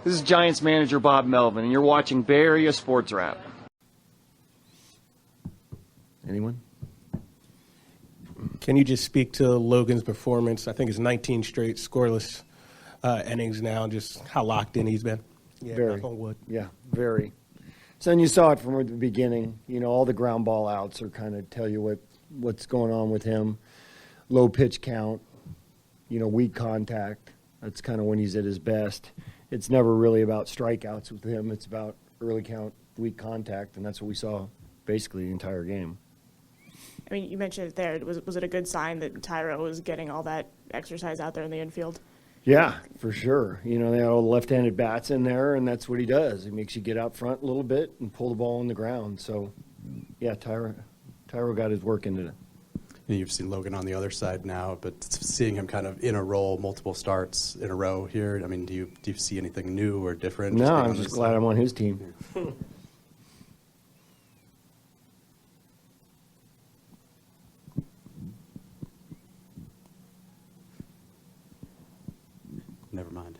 This is Giants manager Bob Melvin, and you're watching Bay Area Sports Wrap. Anyone? Can you just speak to Logan's performance? I think it's 19 straight scoreless innings now, and just how locked in he's been. Yeah, Very. knock on wood. Yeah, very. So, and you saw it from the beginning. You know, all the ground ball outs are kind of tell you what's going on with him. Low pitch count, weak contact. That's kind of when he's at his best. It's never really about strikeouts with him. It's about early count, weak contact, and that's what we saw basically the entire game. I mean, you mentioned it there. Was it a good sign that Tyro was getting all that exercise out there in the infield? Yeah, for sure. They had all the left-handed bats in there, and that's what he does. He makes you get out front a little bit and pull the ball on the ground. So, yeah, Tyro got his work into it. And you've seen Logan on the other side now, but seeing him kind of in a role, multiple starts in a row here, I mean, do you see anything new or different? No, I'm just glad I'm on his team. Never mind.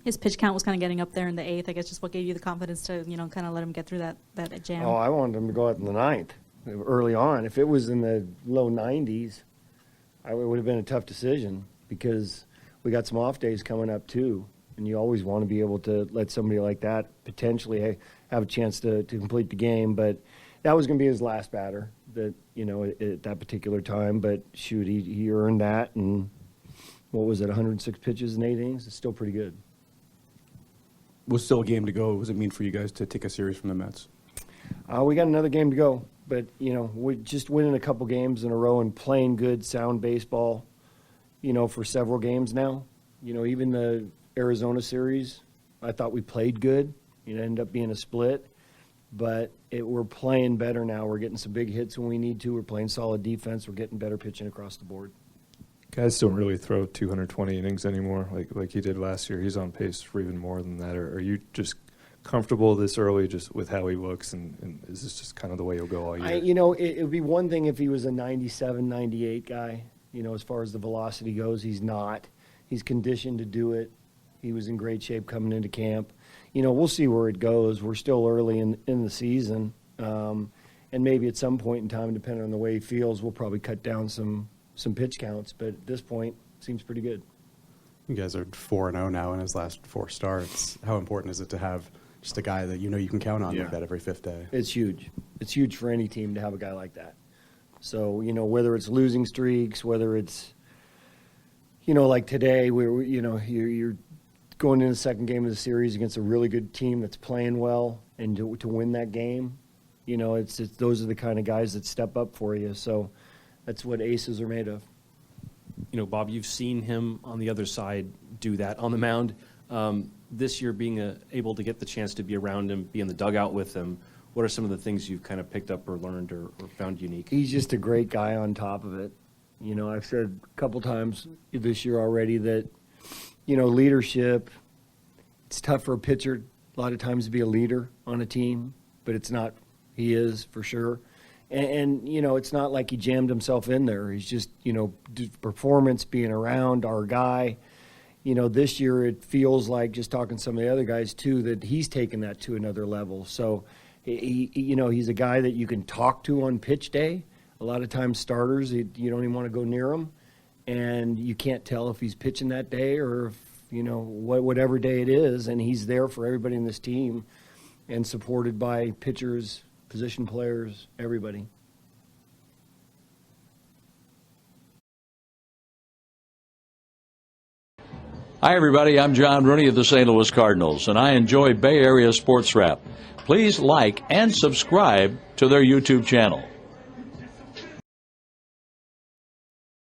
His pitch count was kind of getting up there in the eighth. I guess just what gave you the confidence to, kind of let him get through that jam. Oh, I wanted him to go out in the ninth early on. If it was in the low 90s, it would have been a tough decision because we got some off days coming up too, and you always want to be able to let somebody like that potentially have a chance to complete the game. But that was going to be his last batter that at that particular time. But shoot, he earned that, and what was it, 106 pitches in 8 innings? It's still pretty good. Was still a game to go. What does it mean for you guys to take a series from the Mets? We got another game to go, but we're just winning a couple games in a row and playing good, sound baseball, for several games now. Even the Arizona series, I thought we played good. It ended up being a split, but we're playing better now. We're getting some big hits when we need to. We're playing solid defense. We're getting better pitching across the board. Guys don't really throw 220 innings anymore like he did last year. He's on pace for even more than that. Or are you just comfortable this early just with how he looks, and is this just kind of the way he'll go all year? It would be one thing if he was a 97, 98 guy. As far as the velocity goes, he's not. He's conditioned to do it. He was in great shape coming into camp. We'll see where it goes. We're still early in the season, and maybe at some point in time, depending on the way he feels, we'll probably cut down some pitch counts, but at this point, seems pretty good. You guys are 4-0 now in his last 4 starts. How important is it to have just a guy that you can count on like that every 5th day? It's huge. It's huge for any team to have a guy like that. So, whether it's losing streaks, whether it's, like today, where, you're going in the second game of the series against a really good team that's playing well, and to win that game, it's those are the kind of guys that step up for you. So that's what aces are made of. Bob, you've seen him on the other side do that on the mound. This year, being able to get the chance to be around him, be in the dugout with him, what are some of the things you've kind of picked up or learned or found unique? He's just a great guy on top of it. I've said a couple times this year already that, leadership, it's tough for a pitcher a lot of times to be a leader on a team, but it's not. He is for sure. And it's not like he jammed himself in there. He's just, performance, being around our guy. This year it feels like, just talking to some of the other guys too, that he's taken that to another level. So, he's a guy that you can talk to on pitch day. A lot of times starters, you don't even want to go near him. And you can't tell if he's pitching that day or if, whatever day it is. And he's there for everybody in this team and supported by pitchers, position players, everybody. Hi, everybody. I'm John Rooney of the St. Louis Cardinals, and I enjoy Bay Area Sports Wrap. Please like and subscribe to their YouTube channel.